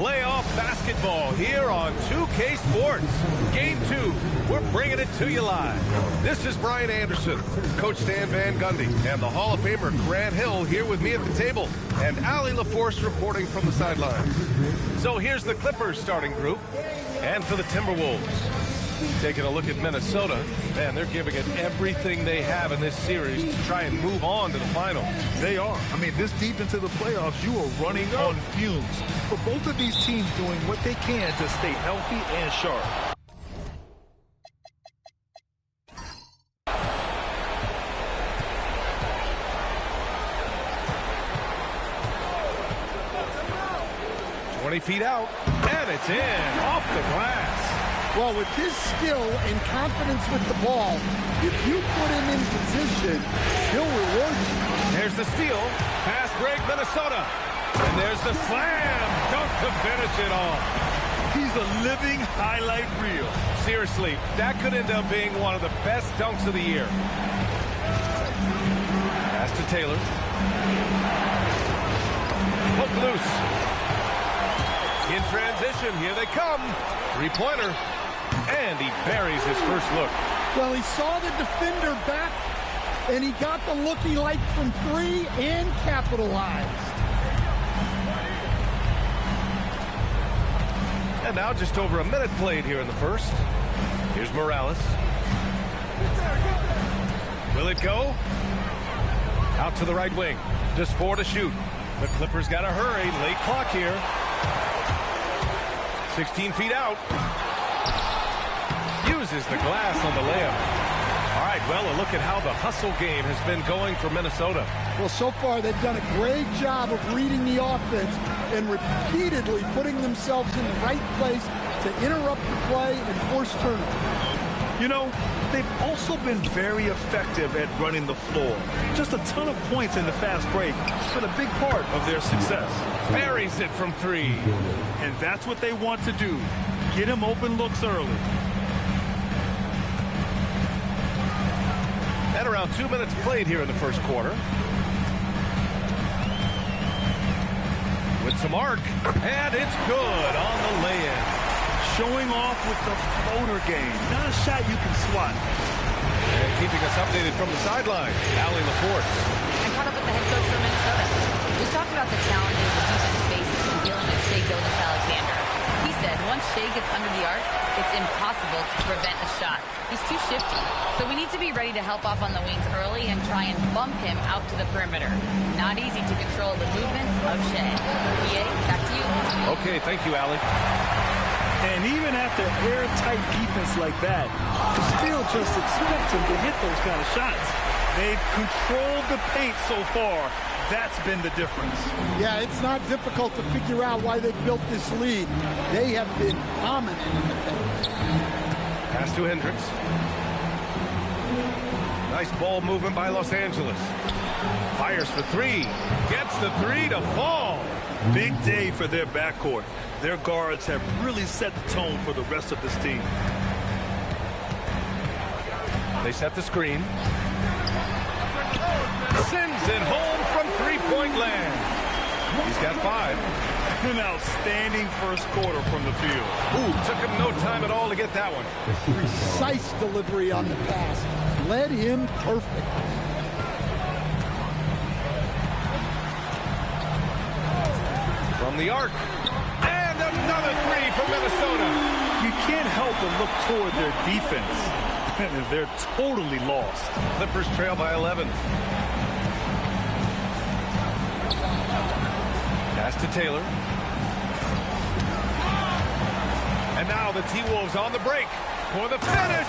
playoff basketball here on 2K Sports. Game 2, we're bringing it to you live. This is Brian Anderson, Coach Stan Van Gundy, and the Hall of Famer Grant Hill here with me at the table, and Allie LaForce reporting from the sidelines. So here's the Clippers starting group, and for the Timberwolves. Taking a look at Minnesota, man, they're giving it everything they have in this series to try and move on to the finals. They are. I mean, this deep into the playoffs, you are running on fumes. But both of these teams doing what they can to stay healthy and sharp. Feet out, and it's in, off the glass. Well, with his skill and confidence with the ball, if you put him in position, he'll reward you. There's the steal, fast break, Minnesota. And there's the slam, dunk to finish it off. He's a living highlight reel. Seriously, that could end up being one of the best dunks of the year. Pass to Taylor. Hook loose. In transition, here they come. Three-pointer. And he buries his first look. Well, he saw the defender back, and he got the look he liked from three and capitalized. And now just over a minute played here in the first. Here's Morales. Will it go? Out to the right wing. Just 4 to shoot. The Clippers got to hurry. Late clock here. 16 feet out. Uses the glass on the layup. All right, well, a look at how the hustle game has been going for Minnesota. Well, so far they've done a great job of reading the offense and repeatedly putting themselves in the right place to interrupt the play and force turnovers. You know, they've also been very effective at running the floor. Just a ton of points in the fast break, but a big part of their success. Buries it from 3. And that's what they want to do. Get him open looks early. And around 2 minutes played here in the first quarter. With some arc, and it's good on the lay-in. Showing off with the floater game. Not a shot you can swat. And keeping us updated from the sideline, Allie LaForce. I caught up with the head coach for Minnesota. We talked about the challenges the defense faces when dealing with Shai Gilgeous-Alexander. He said once Shai gets under the arc, it's impossible to prevent a shot. He's too shifty. So we need to be ready to help off on the wings early and try and bump him out to the perimeter. Not easy to control the movements of Shai. EA, back to you. Okay, thank you, Allie. And even after airtight defense like that, you still just expect him to hit those kind of shots. They've controlled the paint so far. That's been the difference. Yeah, it's not difficult to figure out why they built this lead. They have been dominant in the paint. Pass to Hendricks. Nice ball movement by Los Angeles. Fires for 3. Gets the 3 to fall. Big day for their backcourt. Their guards have really set the tone for the rest of this team. They set the screen. Sends it home from three-point land. He's got 5. An outstanding first quarter from the field. Ooh, took him no time at all to get that one. Precise delivery on the pass. Led him perfect. From the arc. And another 3 for Minnesota. You can't help but look toward their defense. They're totally lost. Clippers trail by 11. Pass to Taylor. And now the T-Wolves on the break for the finish.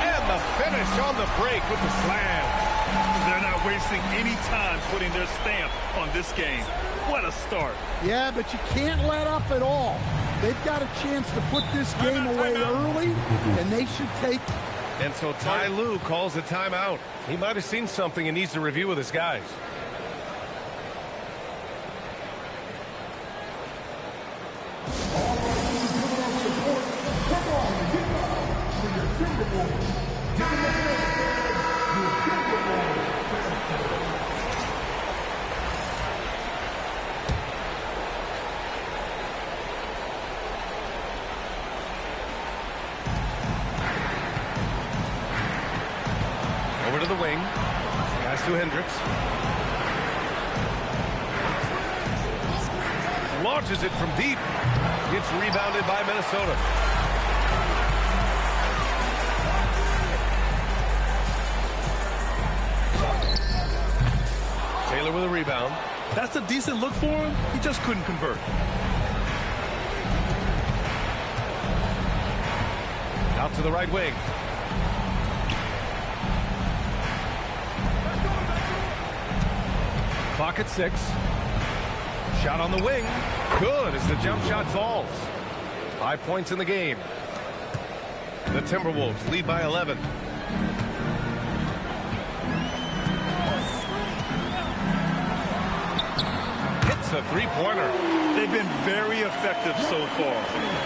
And the finish on the break with the slam. They're not wasting any time putting their stamp on this game. What a start. Yeah, but you can't let up at all. They've got a chance to put this game away early, and they should take it. And so Ty Lue calls a timeout. He might have seen something and needs to review with his guys. Over to the wing. Pass to Hendricks. Launches it from deep. Gets rebounded by Minnesota. Taylor with a rebound. That's a decent look for him. He just couldn't convert. Out to the right wing. Clock at 6. Shot on the wing. Good as the jump shot falls. 5 points in the game. The Timberwolves lead by 11. Hits a three-pointer. They've been very effective so far.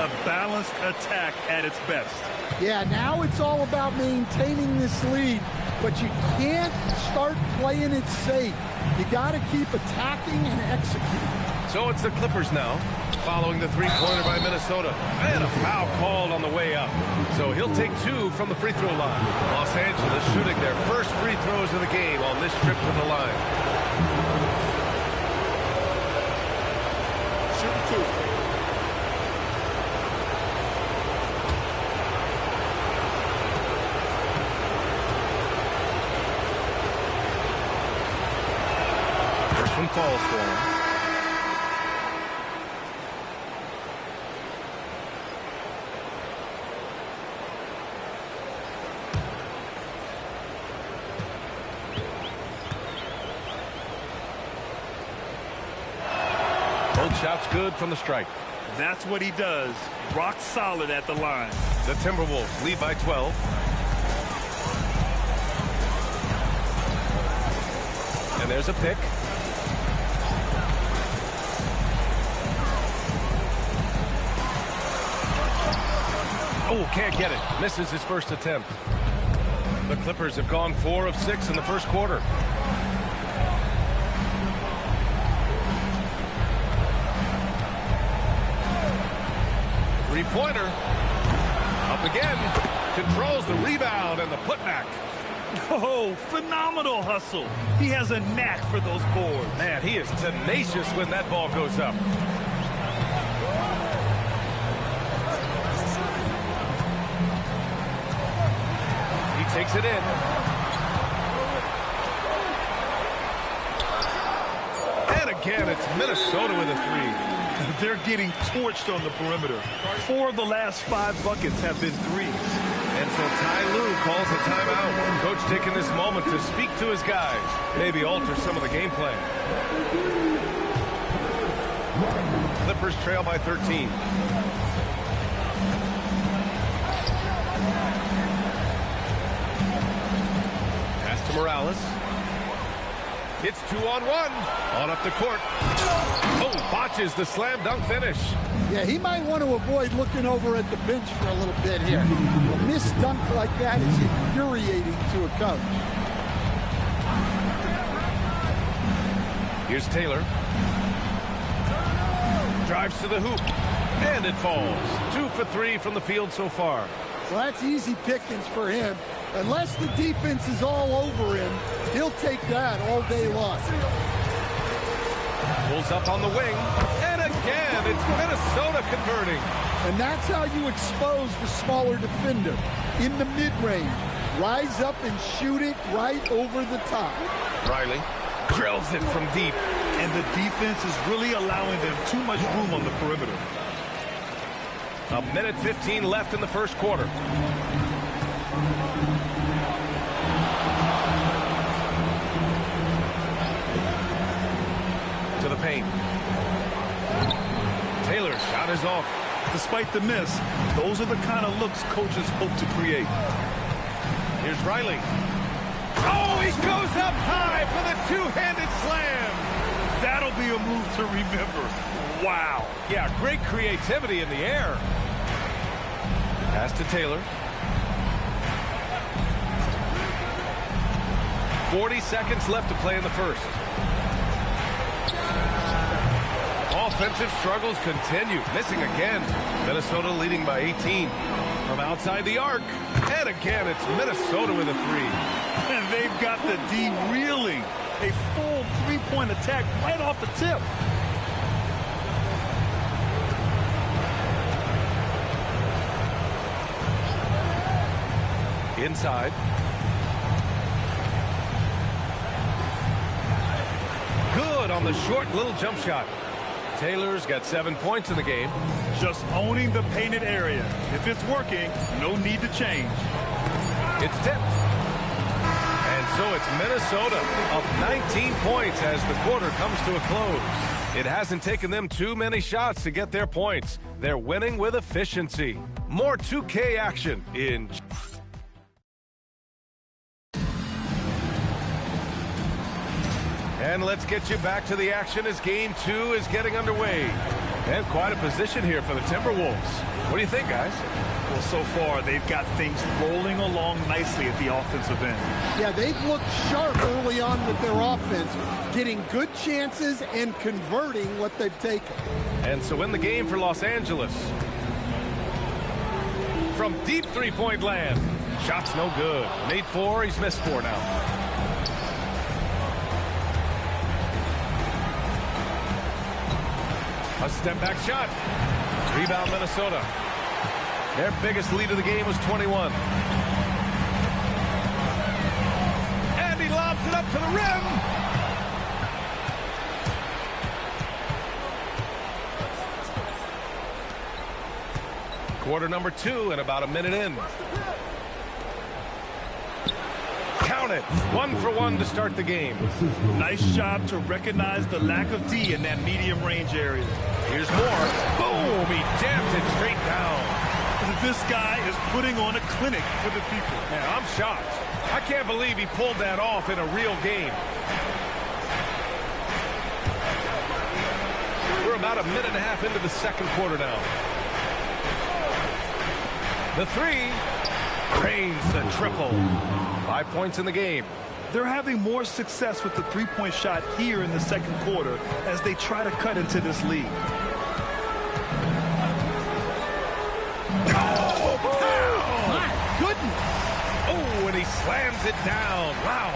A balanced attack at its best. Yeah, now it's all about maintaining this lead, but you can't start playing it safe. You got to keep attacking and executing. So it's the Clippers now, following the three-pointer by Minnesota. And a foul called on the way up. So he'll take 2 from the free throw line. Los Angeles shooting their first free throws of the game on this trip to the line. Shooting 2. First one falls for him. Both shots good from the stripe. That's what he does. Rock solid at the line. The Timberwolves lead by 12. And there's a pick. Oh, can't get it. Misses his first attempt. The Clippers have gone 4 of 6 in the first quarter. Three-pointer. Up again. Controls the rebound and the putback. Oh, phenomenal hustle. He has a knack for those boards. Man, he is tenacious when that ball goes up. He takes it in. And again, it's Minnesota with a 3. They're getting torched on the perimeter. 4 of the last 5 buckets have been threes. And so Ty Lue calls a timeout. Coach taking this moment to speak to his guys. Maybe alter some of the game plan. Clippers trail by 13. Pass to Morales. It's 2-on-1. On up the court. Oh, botches the slam dunk finish. Yeah, he might want to avoid looking over at the bench for a little bit here. A missed dunk like that is infuriating to a coach. Here's Taylor. Drives to the hoop. And it falls. 2 for 3 from the field so far. Well, that's easy pickings for him. Unless the defense is all over him, he'll take that all day long. Pulls up on the wing. And again, it's Minnesota converting. And that's how you expose the smaller defender. In the mid-range. Rise up and shoot it right over the top. Riley drills it from deep. And the defense is really allowing them too much room on the perimeter. 1:15 left in the first quarter. To the paint. Taylor's shot is off. Despite the miss, those are the kind of looks coaches hope to create. Here's Riley. Oh, he goes up high for the two-handed slam. That'll be a move to remember. Wow. Yeah, great creativity in the air. Pass to Taylor. 40 seconds left to play in the first. Offensive struggles continue. Missing again. Minnesota leading by 18. From outside the arc. And again, it's Minnesota with a three. And they've got the D reeling. A full three-point attack right off the tip. Inside. Good on the short little jump shot. Taylor's got 7 points in the game. Just owning the painted area. If it's working, no need to change. It's tipped. And so it's Minnesota up 19 points as the quarter comes to a close. It hasn't taken them too many shots to get their points. They're winning with efficiency. More 2K action in... And let's get you back to the action as Game 2 is getting underway. And quite a position here for the Timberwolves. What do you think, guys? Well, so far, they've got things rolling along nicely at the offensive end. Yeah, they've looked sharp early on with their offense, getting good chances and converting what they've taken. And so in the game for Los Angeles. From deep three-point land. Shot's no good. Made 4, he's missed 4 now. A step-back shot. Rebound, Minnesota. Their biggest lead of the game was 21. And he lobs it up to the rim. Quarter number 2 and about a minute in. Count it. 1 for 1 to start the game. Nice job to recognize the lack of D in that medium range area. Here's more. Boom! He jams it straight down. This guy is putting on a clinic for the people. Man, I'm shocked. I can't believe he pulled that off in a real game. We're about a minute and a half into the second quarter now. The 3. Cranes the triple. 5 points in the game. They're having more success with the three-point shot here in the second quarter as they try to cut into this lead. My goodness. Oh, and he slams it down. Wow.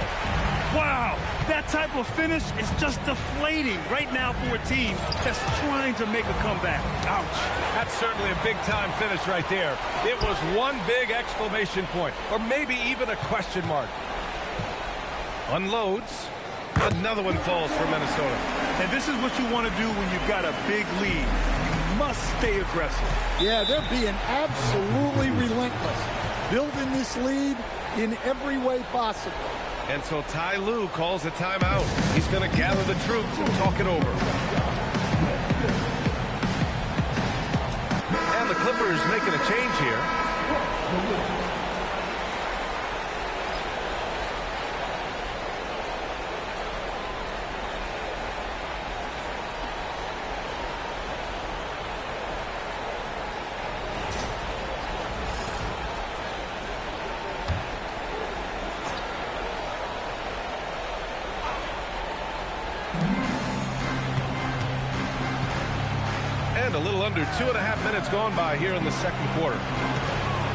Wow, that type of finish is just deflating right now for a team that's trying to make a comeback. Ouch. That's certainly a big-time finish right there. It was one big exclamation point, or maybe even a question mark. Unloads. Another one falls for Minnesota. And this is what you want to do when you've got a big lead. You must stay aggressive. Yeah, they're being absolutely relentless, building this lead in every way possible. And so Ty Lue calls a timeout. He's going to gather the troops and talk it over. And the Clippers making a change here. And a little under 2.5 minutes gone by here in the second quarter.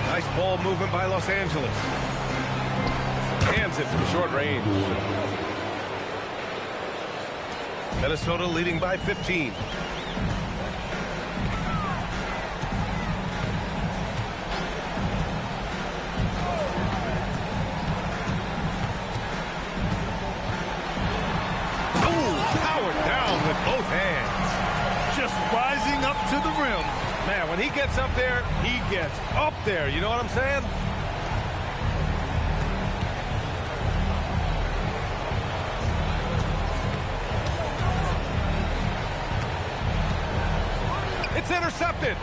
Nice ball movement by Los Angeles. Hands it from short range. Minnesota leading by 15. To the rim. Man, when he gets up there, he gets up there. You know what I'm saying? It's intercepted.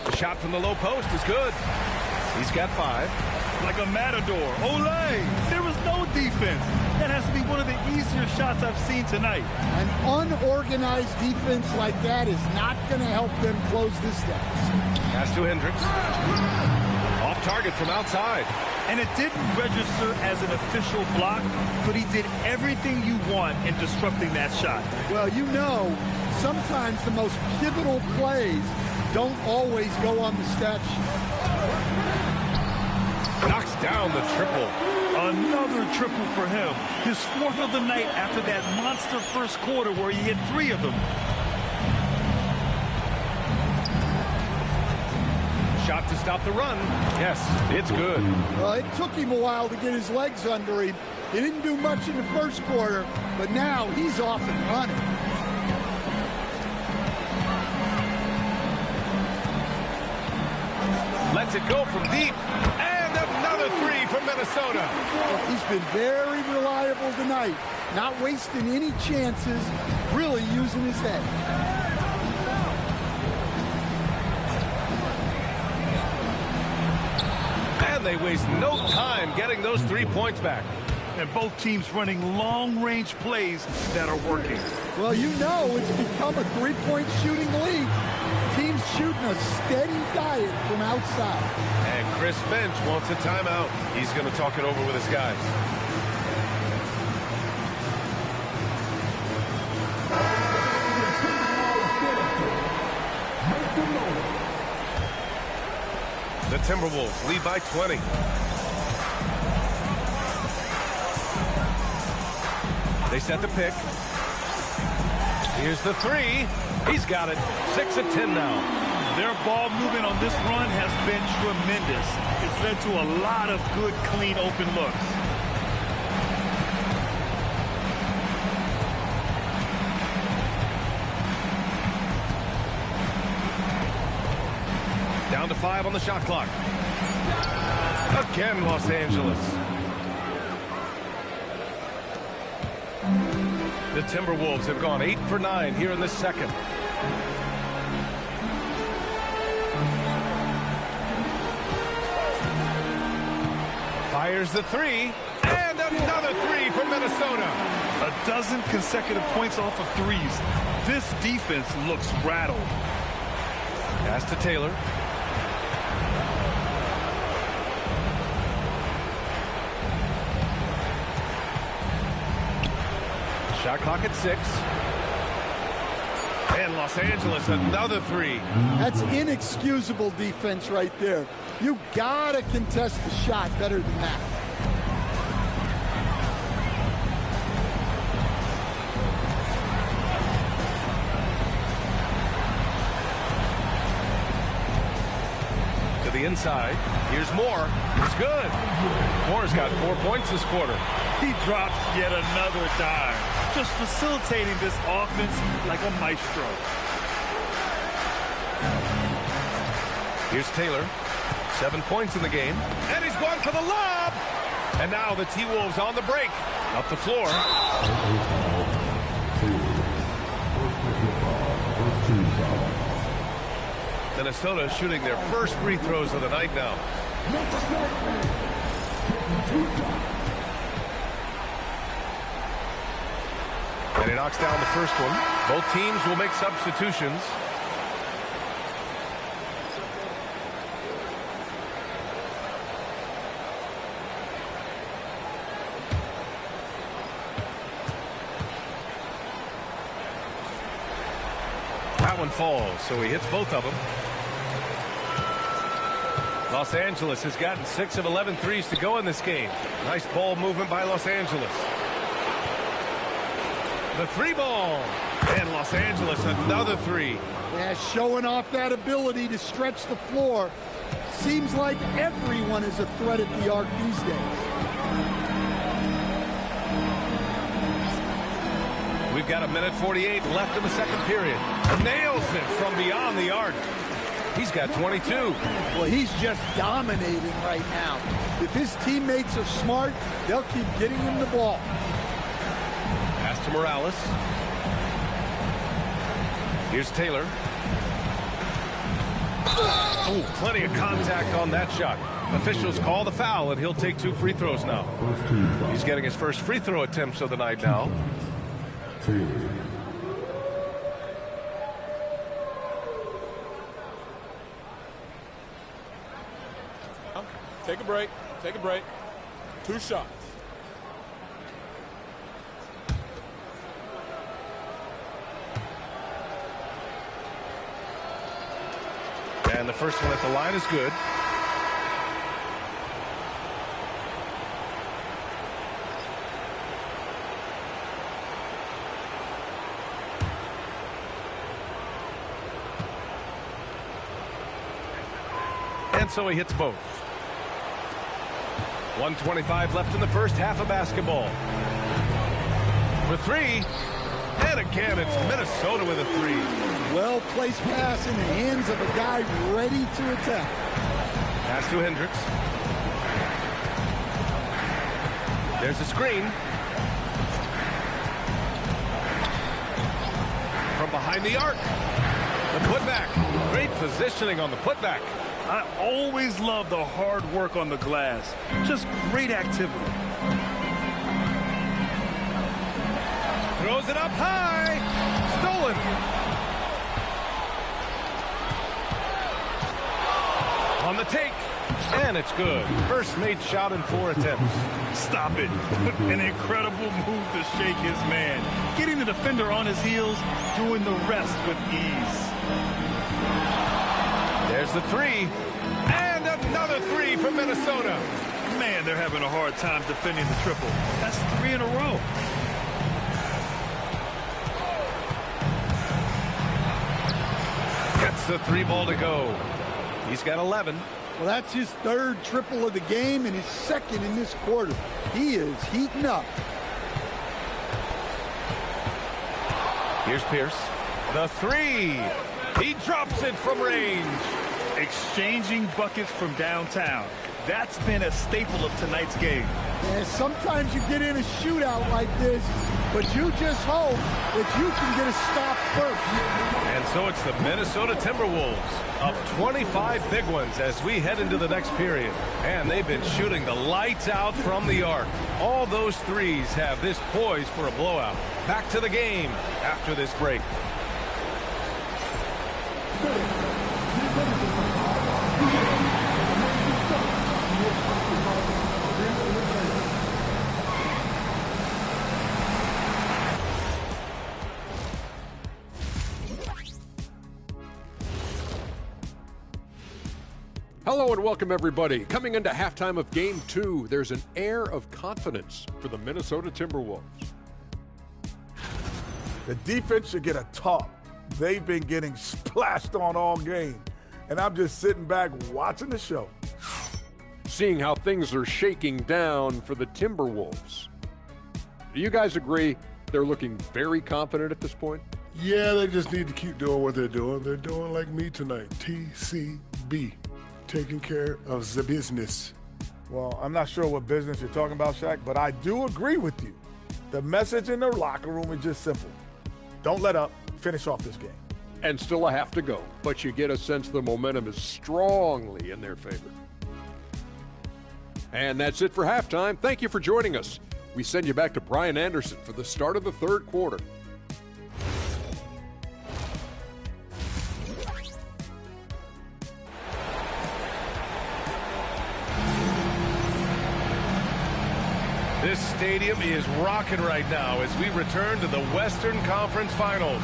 The shot from the low post is good. He's got 5. Like a matador. Olay! There was no defense. That has to be one of the easier shots I've seen tonight. An unorganized defense like that is not going to help them close this deficit. Pass to Hendricks. Off target from outside. And it didn't register as an official block, but he did everything you want in disrupting that shot. Well, you know, sometimes the most pivotal plays don't always go on the stat sheet. Knocks down the triple. Another triple for him. His 4th of the night after that monster first quarter where he hit 3 of them. Shot to stop the run. Yes, it's good. Well, it took him a while to get his legs under him. He didn't do much in the first quarter, but now he's off and running. Lets it go from deep. And another 3 from Minnesota. Well, he's been very reliable tonight. Not wasting any chances, really using his head. And they waste no time getting those 3 points back. And both teams running long-range plays that are working. Well, you know it's become a three-point shooting league. Teams shooting a steady diet from outside. And Chris Finch wants a timeout. He's going to talk it over with his guys. The Timberwolves lead by 20. They set the pick. Here's the 3. He's got it. 6 of 10 now. Their ball movement on this run has been tremendous. It's led to a lot of good, clean, open looks. Down to 5 on the shot clock. Again, Los Angeles. The Timberwolves have gone 8 for 9 here in the second. Fires the 3, and another 3 from Minnesota. A dozen consecutive points off of threes. This defense looks rattled. Pass to Taylor. Shot clock at 6. And Los Angeles, another 3. That's inexcusable defense right there. You gotta contest the shot better than that. To the inside. Here's Moore. It's good. Moore's got 4 points this quarter. He drops yet another dime, just facilitating this offense like a maestro. Here's Taylor. 7 points in the game. And he's going for the lob. And now the T-Wolves on the break. Up the floor. Minnesota shooting their first free throws of the night now. And he knocks down the first one. Both teams will make substitutions. That one falls, so he hits both of them. Los Angeles has gotten 6 of 11 threes to go in this game. Nice ball movement by Los Angeles. The 3 ball. And Los Angeles another 3. Yeah, showing off that ability to stretch the floor. Seems like everyone is a threat at the arc these days. We've got 1:48 left in the second period. Nails it from beyond the arc. He's got 22. Well, he's just dominating right now. If his teammates are smart, they'll keep getting him the ball. Pass to Morales. Here's Taylor. Oh, plenty of contact on that shot. Officials call the foul, and he'll take 2 free throws now. He's getting his first free throw attempts of the night now. Take a break. Take a break. 2 shots. And the first one at the line is good. And so he hits both. 1:25 left in the first half of basketball. For 3. And again, it's Minnesota with a 3. Well-placed pass in the hands of a guy ready to attack. Pass to Hendricks. There's a screen. From behind the arc. The putback. Great positioning on the putback. I always love the hard work on the glass. Just great activity. Throws it up high. Stolen. On the take. And it's good. First made shot in 4 attempts. Stop it. An incredible move to shake his man. Getting the defender on his heels, doing the rest with ease. There's the 3. And another 3 for Minnesota. Man, they're having a hard time defending the triple. That's 3 in a row. Gets the 3 ball to go. He's got 11. Well, that's his 3rd triple of the game and his 2nd in this quarter. He is heating up. Here's Pierce. The 3. He drops it from range. Exchanging buckets from downtown. That's been a staple of tonight's game. Yeah, sometimes you get in a shootout like this, but you just hope that you can get a stop first. And so it's the Minnesota Timberwolves up 25 big ones as we head into the next period. And they've been shooting the lights out from the arc. All those 3s have this poised for a blowout. Back to the game after this break. Hello and welcome, everybody. Coming into halftime of Game 2, there's an air of confidence for the Minnesota Timberwolves. The defense should get a talk. They've been getting splashed on all game, and I'm just sitting back watching the show. Seeing how things are shaking down for the Timberwolves. Do you guys agree they're looking very confident at this point? Yeah, they just need to keep doing what they're doing. They're doing like me tonight, TCB. Taking care of the business. Well, I'm not sure what business you're talking about, Shaq, but I do agree with you. The message in the locker room is just simple. Don't let up. Finish off this game. And still a half to go, but you get a sense the momentum is strongly in their favor. And that's it for halftime. Thank you for joining us. We send you back to Brian Anderson for the start of the 3rd quarter. This stadium is rocking right now as we return to the Western Conference Finals.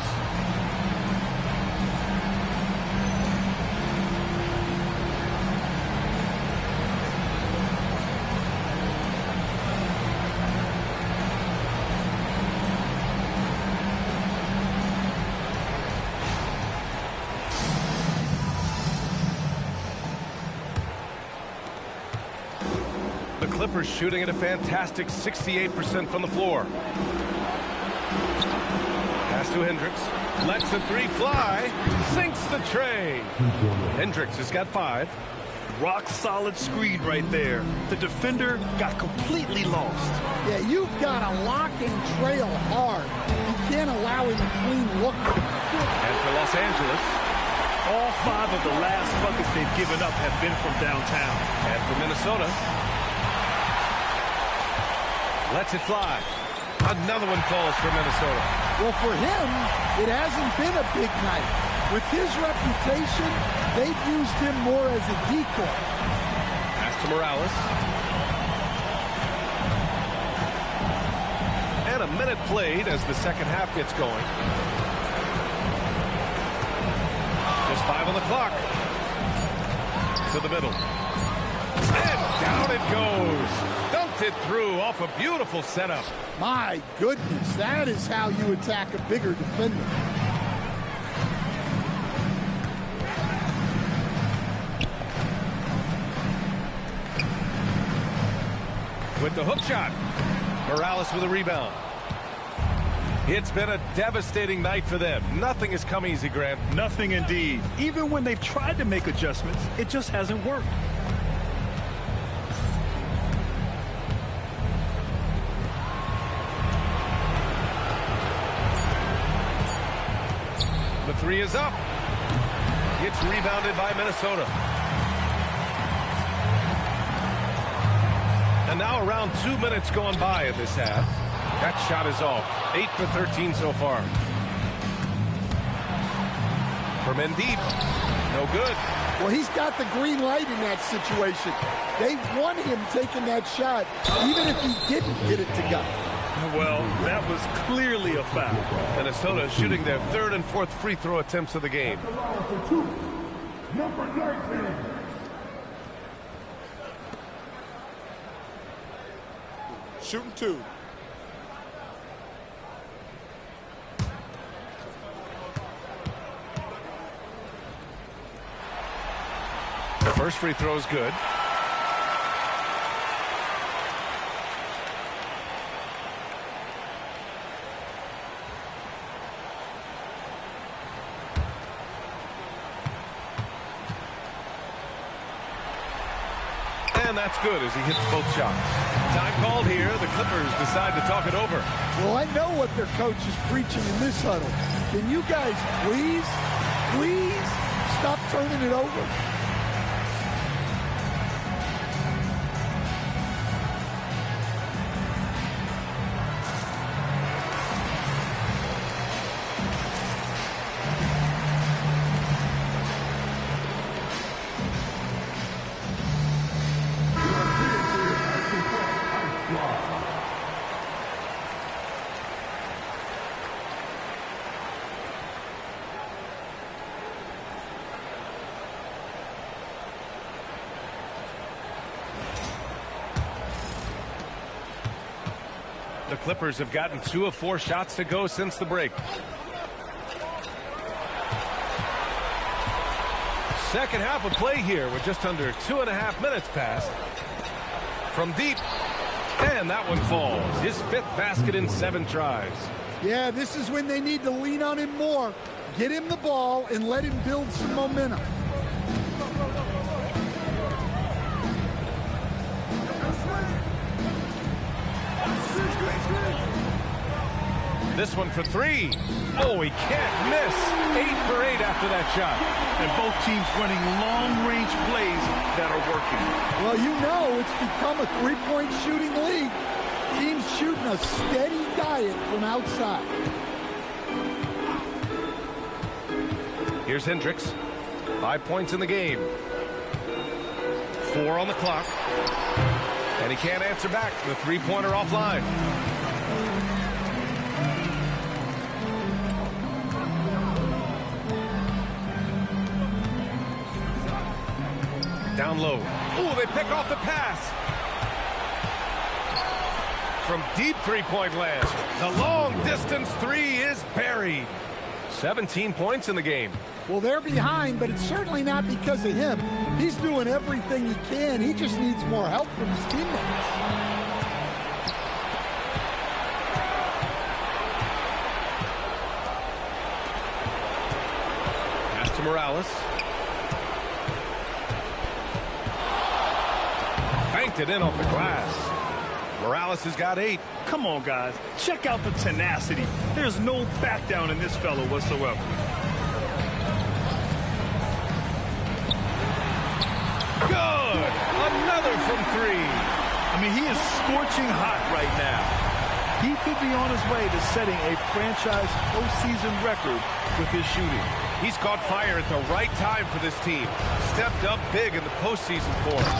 The Clippers shooting at a fantastic 68% from the floor. Pass to Hendricks. Lets the 3 fly. Sinks the tray. Hendricks has got 5. Rock solid screen right there. The defender got completely lost. Yeah, you've got to lock and trail hard. You can't allow him a clean look. And for Los Angeles. All 5 of the last buckets they've given up have been from downtown. And for Minnesota. Lets it fly. Another one falls for Minnesota. Well, for him, it hasn't been a big night. With his reputation, they've used him more as a decoy. Pass Pass to Morales. And a minute played as the second half gets going. Just 5 on the clock. To the middle. And down it goes. Dumped it through off a beautiful setup. My goodness, that is how you attack a bigger defender. With the hook shot. Morales with a rebound. It's been a devastating night for them. Nothing has come easy, Grant. Nothing indeed. Even when they've tried to make adjustments, it just hasn't worked. The three is up. It's rebounded by Minnesota. And now around 2 minutes going by in this half. That shot is off. 8 for 13 so far. From Embiid. No good. Well, he's got the green light in that situation. They want him taking that shot, even if he didn't get it to go. Well, that was clearly a foul. Minnesota shooting their third and fourth free throw attempts of the game. Number 19. Shooting 2. The first free throw is good. And that's good as he hits both shots. Time called here. The Clippers decide to talk it over. Well, I know what their coach is preaching in this huddle. Can you guys please stop turning it over? The Clippers have gotten 2 of 4 shots to go since the break. Second half of play here with just under 2.5 minutes passed. From deep. And that one falls. His 5th basket in 7 tries. Yeah, this is when they need to lean on him more. Get him the ball and let him build some momentum. This one for 3. Oh, he can't miss. 8 for 8 after that shot. And both teams running long-range plays that are working. Well, you know it's become a three-point shooting league. Teams shooting a steady diet from outside. Here's Hendricks. 5 points in the game. 4 on the clock. And he can't answer back. The three-pointer offline. Down low. Oh, they pick off the pass. From deep three-point land. The long-distance 3 is buried. 17 points in the game. Well, they're behind, but it's certainly not because of him. He's doing everything he can. He just needs more help from his teammates. Pass to Morales. Banked it in off the glass. Morales has got 8. Come on, guys. Check out the tenacity. There's no back down in this fellow whatsoever. Good! Another from 3. I mean, he is scorching hot right now. He could be on his way to setting a franchise postseason record with his shooting. He's caught fire at the right time for this team. Stepped up big in the postseason for him.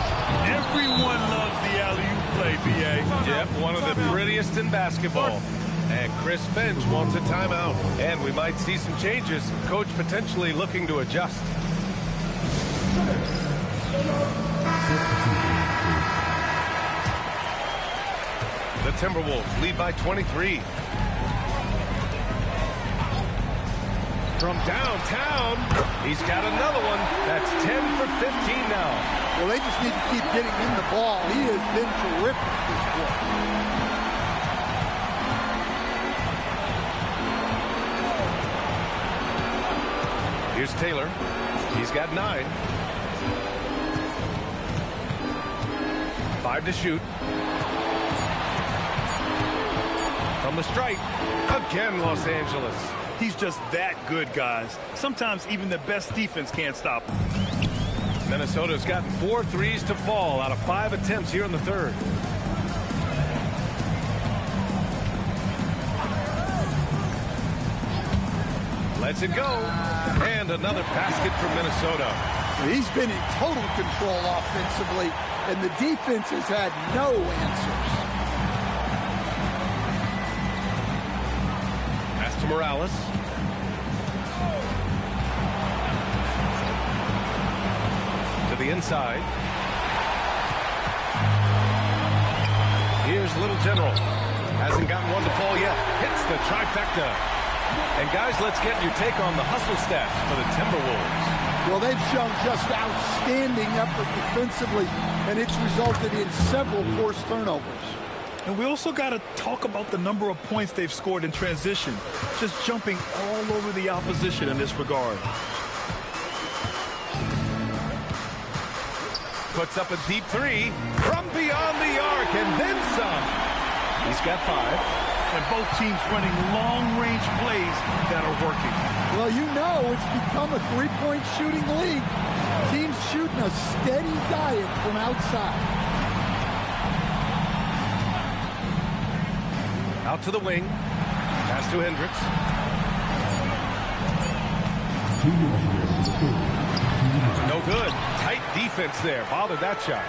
Everyone loves the alley-oop play, B.A. Yep, one of the prettiest in basketball. And Chris Finch wants a timeout. And we might see some changes. Coach potentially looking to adjust. The Timberwolves lead by 23. From downtown, he's got another one. That's 10 for 15 now. Well, they just need to keep getting him the ball. He has been terrific this quarter. Here's Taylor. He's got 9. 5 to shoot. From the stripe, again Los Angeles. He's just that good, guys. Sometimes even the best defense can't stop him. Minnesota's gotten 4 threes to fall out of 5 attempts here in the third. Lets it go. And another basket for Minnesota. He's been in total control offensively, and the defense has had no answers. Pass to Morales. To the inside. Here's Little General. Hasn't gotten one to fall yet. Hits the trifecta. And guys, let's get your take on the hustle stats for the Timberwolves. Well, they've shown just outstanding effort defensively, and it's resulted in several forced turnovers. And we also got to talk about the number of points they've scored in transition, just jumping all over the opposition in this regard. Puts up a deep 3 from beyond the arc, and then some. He's got 5. And both teams running long-range plays that are working. Well, you know it's become a three-point shooting league. Teams shooting a steady diet from outside. Out to the wing. Pass to Hendricks. No good. Tight defense there. Bothered that shot.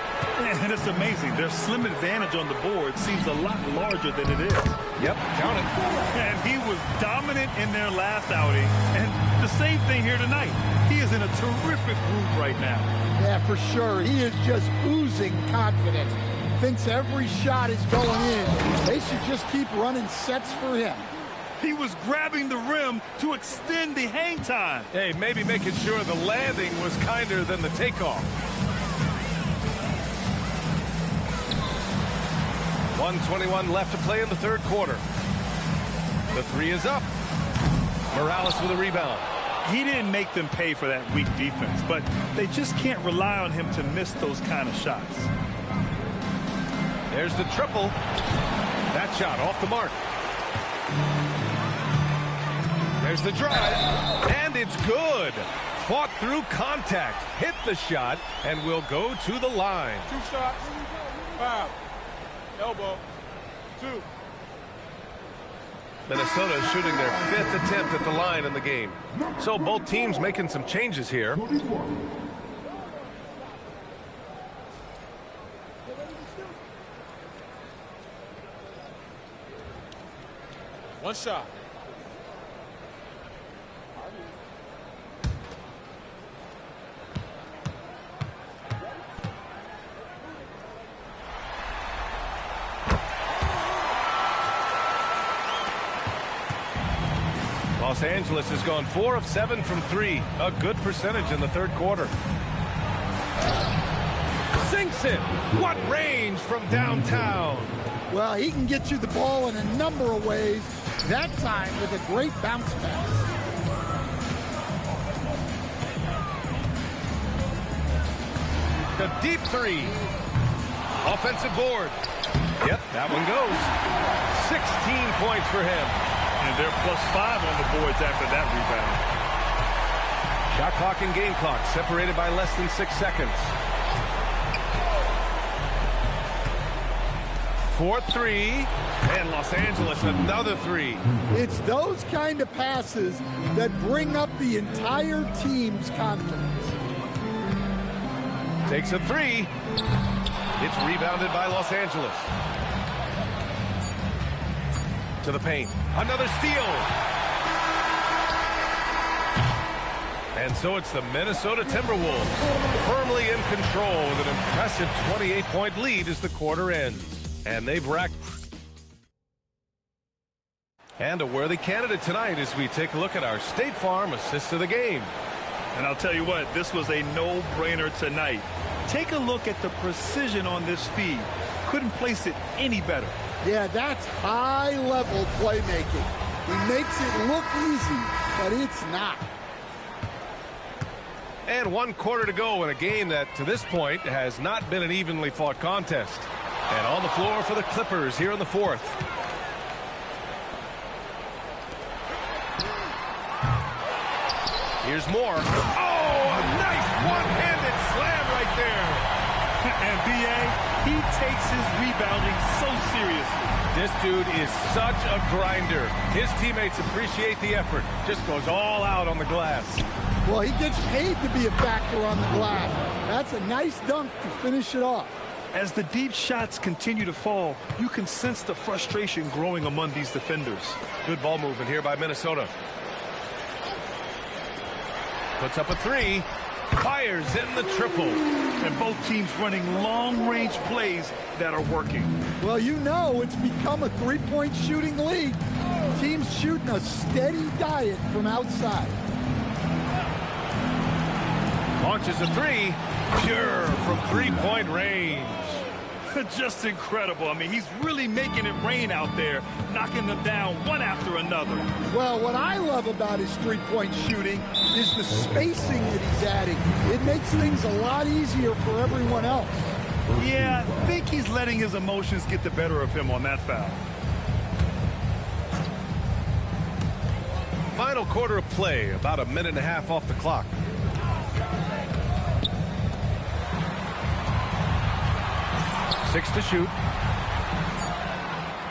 And it's amazing. Their slim advantage on the board seems a lot larger than it is. Yep, count it. And he was dominant in their last outing. And the same thing here tonight. He is in a terrific groove right now. Yeah, for sure. He is just oozing confidence. Thinks every shot is going in. They should just keep running sets for him. He was grabbing the rim to extend the hang time. Hey, maybe making sure the landing was kinder than the takeoff. 1:21 left to play in the third quarter. The 3 is up. Morales with a rebound. He didn't make them pay for that weak defense, but they just can't rely on him to miss those kind of shots. There's the triple. That shot off the mark. There's the drive, and it's good. Fought through contact, hit the shot, and will go to the line. 2 shots, 5. Elbow, 2. Minnesota is shooting their 5th attempt at the line in the game. So both teams making some changes here. One shot. Los Angeles has gone 4 of 7 from 3. A good percentage in the third quarter. Sinks it. What range from downtown. Well, he can get you the ball in a number of ways. That time with a great bounce pass. The deep 3. Offensive board. Yep, that one goes. 16 points for him. And they're +5 on the boards after that rebound. Shot clock and game clock separated by less than 6 seconds. for three, and Los Angeles another three. It's those kind of passes that bring up the entire team's confidence. Takes a three. It's rebounded by Los Angeles. To the paint. Another steal. And so it's the Minnesota Timberwolves firmly in control with an impressive 28-point lead as the quarter ends. And they've racked. And a worthy candidate tonight as we take a look at our State Farm assist of the game. And I'll tell you what, this was a no-brainer tonight. Take a look at the precision on this feed. Couldn't place it any better. Yeah, that's high-level playmaking. He makes it look easy, but it's not. And 1 quarter to go in a game that, to this point, has not been an evenly fought contest. And on the floor for the Clippers here in the fourth. Here's more. Oh, a nice one-handed slam right there. And B.A., he takes his rebounding so seriously. This dude is such a grinder. His teammates appreciate the effort. Just goes all out on the glass. Well, he gets paid to be a factor on the glass. That's a nice dunk to finish it off. As the deep shots continue to fall, you can sense the frustration growing among these defenders. Good ball movement here by Minnesota. Puts up a three. Fires in the triple. And both teams running long-range plays that are working. Well, you know it's become a three-point shooting league. Teams shooting a steady diet from outside. Launches a three. Pure from three-point range. Just incredible. I mean, he's really making it rain out there, knocking them down one after another. Well, what I love about his three-point shooting is the spacing that he's adding. It makes things a lot easier for everyone else. Yeah, I think he's letting his emotions get the better of him on that foul. Final quarter of play, about a minute and a half off the clock. Six to shoot.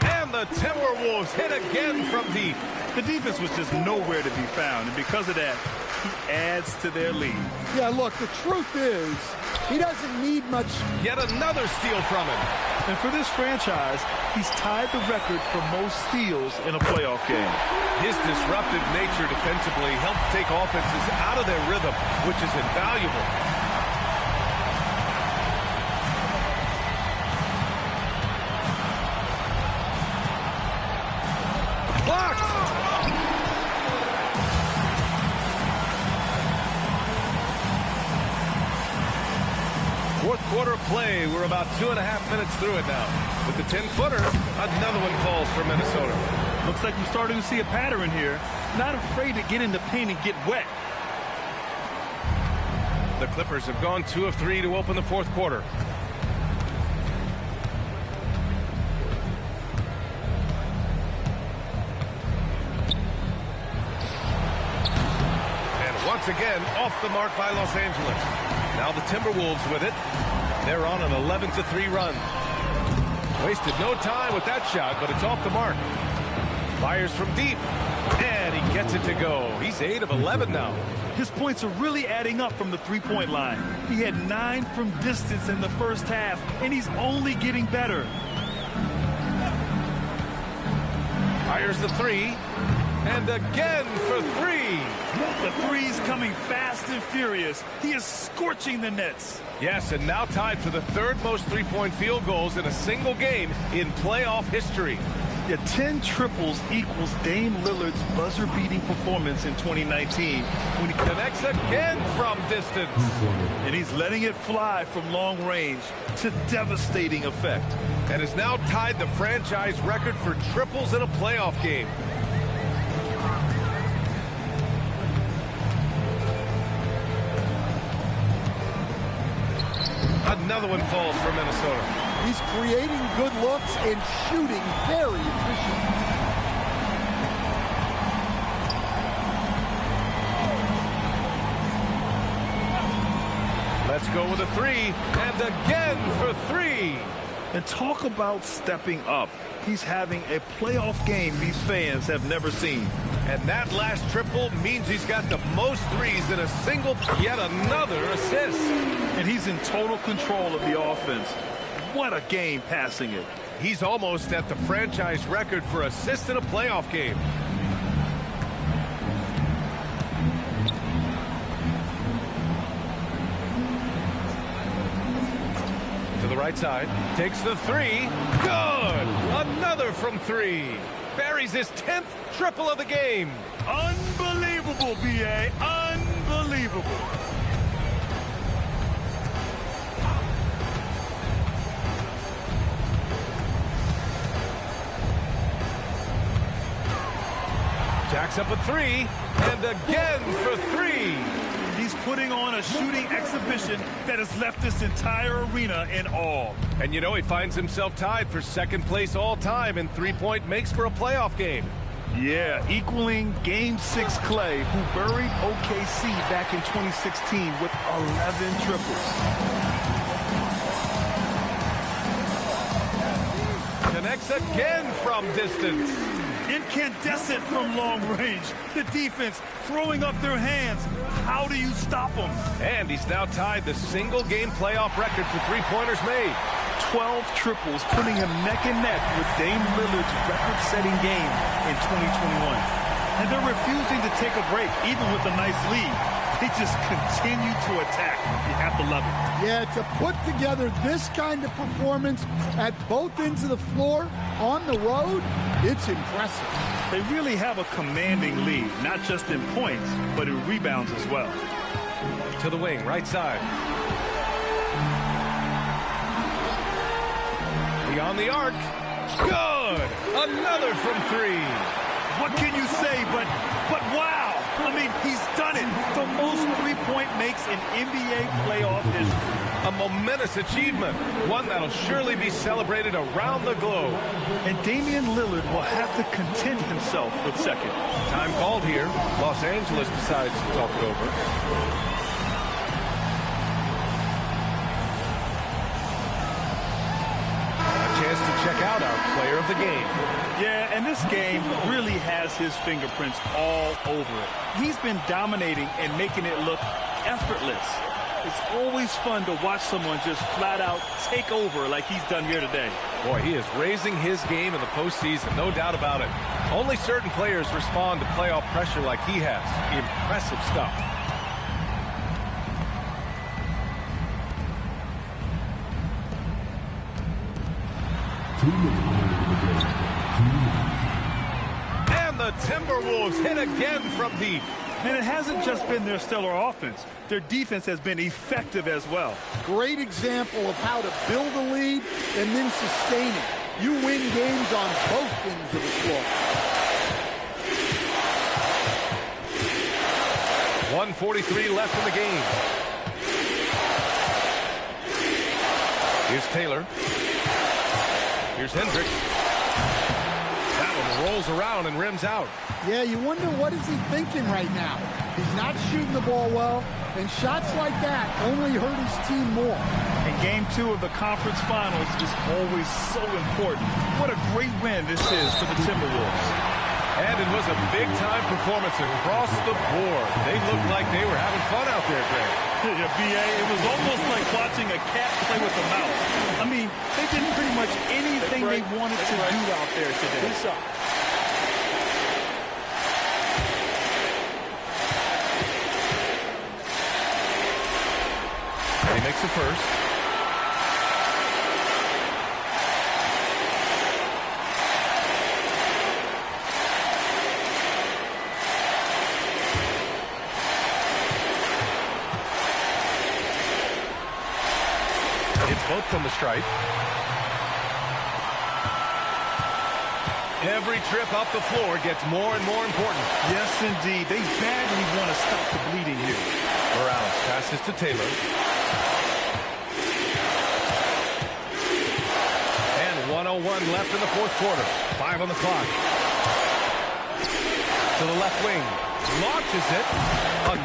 And the Timberwolves hit again from deep. The defense was just nowhere to be found, and because of that, he adds to their lead. Yeah, look, the truth is, he doesn't need much. Yet another steal from him. And for this franchise, he's tied the record for most steals in a playoff game. His disruptive nature defensively helps take offenses out of their rhythm, which is invaluable. Blocked! Fourth quarter of play. We're about 2.5 minutes through it now. With the 10-footer, another one falls for Minnesota. Looks like we're starting to see a pattern here. Not afraid to get in the paint and get wet. The Clippers have gone 2 of 3 to open the fourth quarter. Once again, off the mark by Los Angeles. Now the Timberwolves with it. They're on an 11-3 run. Wasted no time with that shot, but it's off the mark. Fires from deep, and he gets it to go. He's 8 of 11 now. His points are really adding up from the three-point line. He had 9 from distance in the first half, and he's only getting better. Fires the three, and again for three. The three's coming fast and furious. He is scorching the nets. Yes, and now tied for the third most three-point field goals in a single game in playoff history. Yeah, 10 triples equals Dame Lillard's buzzer-beating performance in 2019 when he connects again from distance. And he's letting it fly from long range to devastating effect. And has now tied the franchise record for triples in a playoff game. Another one falls for Minnesota. He's creating good looks and shooting very efficient. Let's go with a three, and again for three. And talk about stepping up. He's having a playoff game these fans have never seen. And that last triple means he's got the most threes in a single, yet another assist. And he's in total control of the offense. What a game passing it. He's almost at the franchise record for assists in a playoff game. To the right side, takes the three. Good! Another from three. Buries his 10th triple of the game. Unbelievable, B.A. Unbelievable. Jacks up a three, and again for three. He's putting on a shooting exhibition that has left this entire arena in awe. And you know, he finds himself tied for second place all time in three-point makes for a playoff game. Yeah, equaling Game 6 Clay, who buried OKC back in 2016 with 11 triples. Connects again from distance. Incandescent from long range. The defense throwing up their hands. How do you stop them? And he's now tied the single-game playoff record for three-pointers made. 12 triples, putting him neck and neck with Dame Lillard's record-setting game in 2021. And they're refusing to take a break, even with a nice lead. They just continue to attack. You have to love it. Yeah, to put together this kind of performance at both ends of the floor on the road, it's impressive. They really have a commanding lead, not just in points, but in rebounds as well. To the wing, right side. Beyond the arc. Good! Another from three. What can you say but wow? I mean, he's done it. The most three-point makes in NBA playoff history. A momentous achievement, one that'll surely be celebrated around the globe. And Damian Lillard will have to content himself with second. Time called here. Los Angeles decides to talk it over. Chance to check out our player of the game. Yeah, and this game really has his fingerprints all over it. He's been dominating and making it look effortless. It's always fun to watch someone just flat out take over like he's done here today. Boy, he is raising his game in the postseason, no doubt about it. Only certain players respond to playoff pressure like he has. Impressive stuff. And the Timberwolves hit again from deep. And it hasn't just been their stellar offense. Their defense has been effective as well. Great example of how to build a lead and then sustain it. You win games on both ends of the floor. 1:43 left in the game. Here's Taylor. Here's Hendricks. That one rolls around and rims out. Yeah, you wonder what is he thinking right now. He's not shooting the ball well, and shots like that only hurt his team more. And Game 2 of the conference finals is always so important. What a great win this is for the Timberwolves. And it was a big-time performance across the board. They looked like they were having fun out there, Greg. Yeah, B.A., it was almost like watching a cat play with a mouse. I mean, they did pretty much anything they wanted to do out there today. He makes the first. It's both from the stripe. Every trip up the floor gets more and more important. Yes, indeed. They badly want to stop the bleeding here. Morales passes to Taylor. And 1:01 left in the fourth quarter. 5 on the clock. To the left wing. launches it.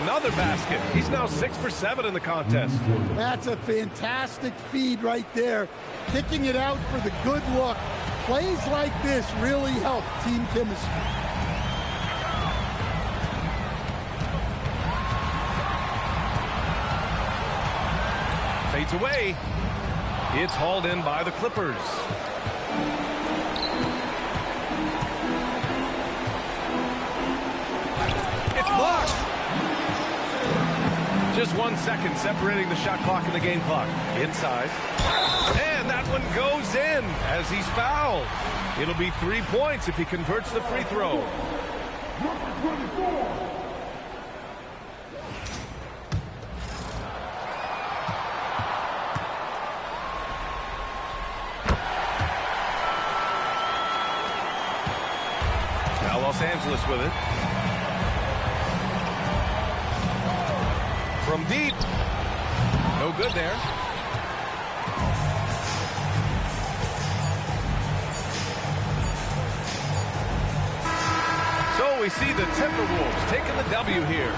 Another basket. He's now 6 for 7 in the contest. That's a fantastic feed right there. Kicking it out for the good look. Plays like this really help team chemistry. Fades away. It's hauled in by the Clippers. It's blocked. Just 1 second separating the shot clock and the game clock. Inside. And that one goes in as he's fouled. It'll be 3 points if he converts the free throw. Number 24. Now Los Angeles with it. From deep. No good there. So we see the Timberwolves taking the W here.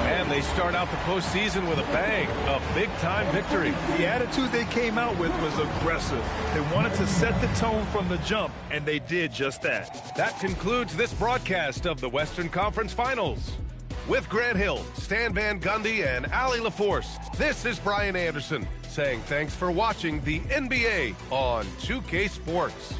And they start out the postseason with a bang. A big-time victory. The attitude they came out with was aggressive. They wanted to set the tone from the jump, and they did just that. That concludes this broadcast of the Western Conference Finals. With Grant Hill, Stan Van Gundy, and Allie LaForce, this is Brian Anderson saying thanks for watching the NBA on 2K Sports.